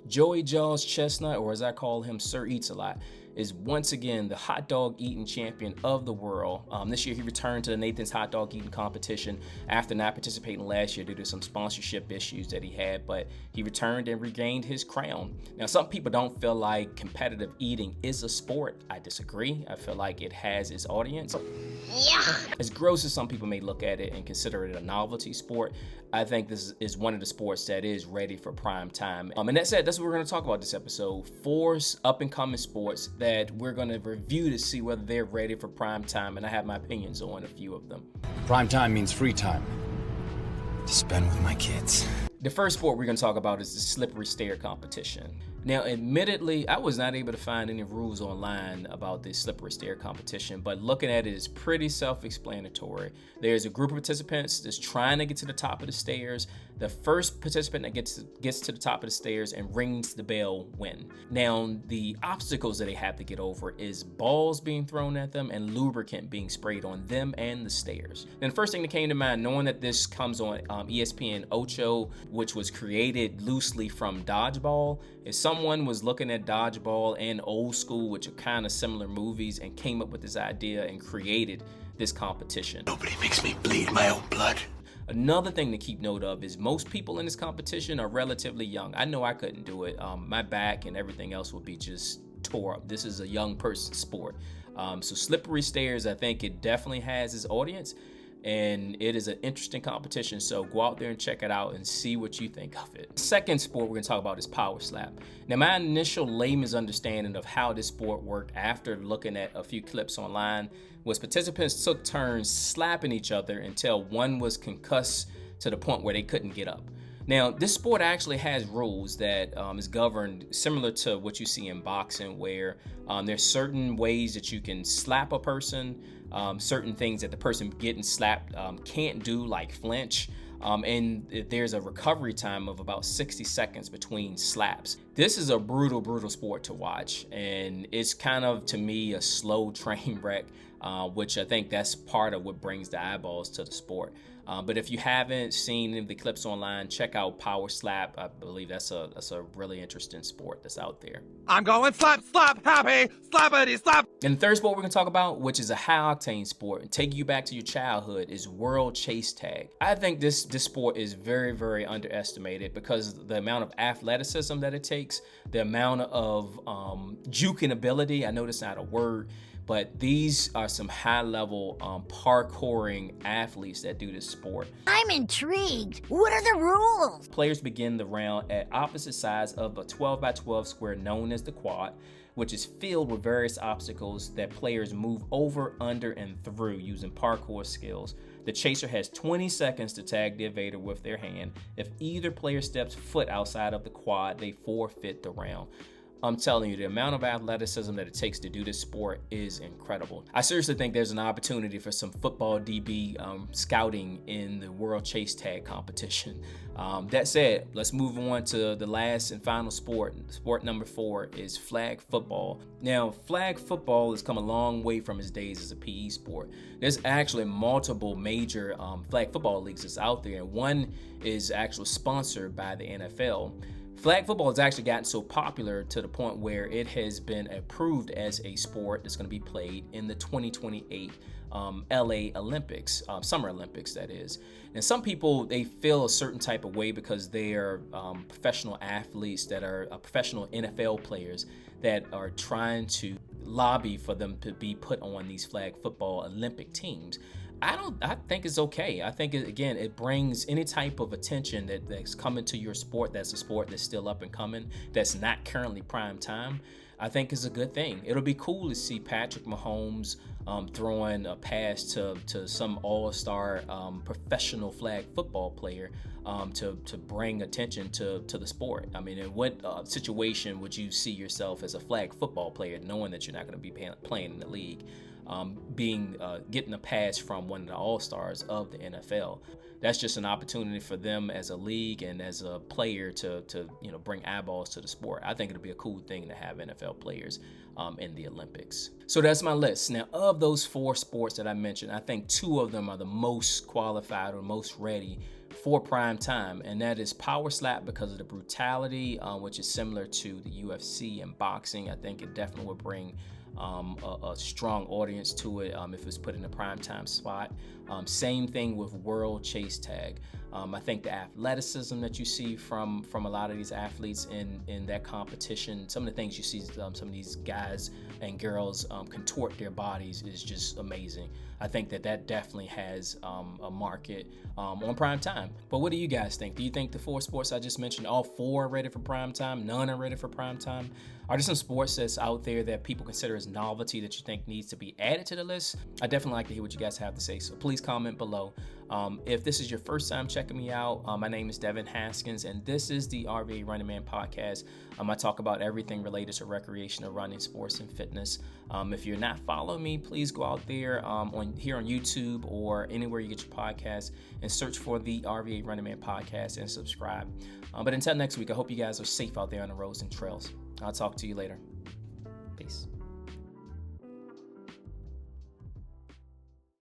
Joey Jaws Chestnut, or as I call him, Sir Eats a Lot, is once again the hot dog eating champion of the world. This year he returned to the Nathan's hot dog eating competition after not participating last year due to some sponsorship issues that he had, but he returned and regained his crown. Now, some people don't feel like competitive eating is a sport. I disagree. I feel like it has its audience. Yeah. As gross as some people may look at it and consider it a novelty sport, I think this is one of the sports that is ready for prime time. And that said, that's what we're going to talk about this episode. 4 up-and-coming sports that we're going to review to see whether they're ready for prime time, and I have my opinions on a few of them. Prime time means free time to spend with my kids. The first sport we're going to talk about is the slippery stair competition. Now, admittedly, I was not able to find any rules online about this slippery stair competition, but looking at it is pretty self-explanatory. There's a group of participants that's trying to get to the top of the stairs. The first participant that gets to the top of the stairs and rings the bell win. Now, the obstacles that they have to get over is balls being thrown at them and lubricant being sprayed on them and the stairs. Then the first thing that came to mind, knowing that this comes on ESPN Ocho, which was created loosely from dodgeball, if someone was looking at dodgeball and Old School, which are kind of similar movies, and came up with this idea and created this competition. Nobody makes me bleed my own blood. Another thing to keep note of is most people in this competition are relatively young. I know I couldn't do it. My back and everything else would be just tore up. This is a young person's sport. So slippery stairs, I think it definitely has its audience, and it is an interesting competition. So go out there and check it out and see what you think of it. Second sport we're going to talk about is power slap. Now, my initial layman's understanding of how this sport worked after looking at a few clips online was participants took turns slapping each other until one was concussed to the point where they couldn't get up. Now, this sport actually has rules that is governed similar to what you see in boxing, where there's certain ways that you can slap a person, certain things that the person getting slapped can't do, like flinch, and there's a recovery time of about 60 seconds between slaps. This is a brutal sport to watch, and it's kind of, to me, a slow train wreck, which I think that's part of what brings the eyeballs to the sport. But if you haven't seen any of the clips online, check out Power Slap. I believe that's a really interesting sport that's out there. I'm going slap, happy, slappity, slap. And the third sport we're going to talk about, which is a high-octane sport and take you back to your childhood, is World Chase Tag. I think this sport is very underestimated because the amount of athleticism that it takes, the amount of juking ability, I know that's not a word, but these are some high-level parkouring athletes that do this sport. I'm intrigued. What are the rules? Players begin the round at opposite sides of a 12x12 square known as the quad, which is filled with various obstacles that players move over, under, and through using parkour skills. The chaser has 20 seconds to tag the evader with their hand. If either player steps foot outside of the quad, they forfeit the round. I'm telling you, the amount of athleticism that it takes to do this sport is incredible. I seriously think there's an opportunity for some football DB scouting in the World Chase Tag competition. That said, let's move on to the last and final sport. Sport number 4 is flag football. Now, flag football has come a long way from its days as a PE sport. There's actually multiple major flag football leagues that's out there, and one is actually sponsored by the NFL. Flag football has actually gotten so popular to the point where it has been approved as a sport that's going to be played in the 2028 LA Olympics, Summer Olympics, that is. And some people, they feel a certain type of way because they are professional athletes that are professional NFL players that are trying to lobby for them to be put on these flag football Olympic teams. I think it's okay. I think, it brings any type of attention that's coming to your sport, that's a sport that's still up and coming, that's not currently prime time. I think is a good thing. It'll be cool to see Patrick Mahomes throwing a pass to some all-star professional flag football player to bring attention to the sport. I mean, in what situation would you see yourself as a flag football player knowing that you're not going to be playing in the league? Getting a pass from one of the all-stars of the NFL. That's just an opportunity for them as a league and as a player to bring eyeballs to the sport. I think it'll be a cool thing to have NFL players in the Olympics. So that's my list. Now, of those 4 sports that I mentioned, I think 2 of them are the most qualified or most ready for prime time, and that is Power Slap because of the brutality, which is similar to the UFC and boxing. I think it definitely would bring a strong audience to it if it's put in a prime time spot. Same thing with World Chase Tag. I think the athleticism that you see from a lot of these athletes in that competition, some of the things you see some of these guys and girls contort their bodies is just amazing. I think that definitely has a market on prime time. But what do you guys think? Do you think the 4 sports I just mentioned, all 4 are ready for prime time? None are ready for prime time? Are there some sports that's out there that people consider as novelty that you think needs to be added to the list? I definitely like to hear what you guys have to say, so please comment below. If this is your first time checking me out, my name is Devin Haskins, and this is the RVA Running Man podcast. I talk about everything related to recreational running, sports, and fitness. If you're not following me, please go out there here on YouTube or anywhere you get your podcasts and search for the RVA Running Man podcast and subscribe. But until next week, I hope you guys are safe out there on the roads and trails. I'll talk to you later. Peace.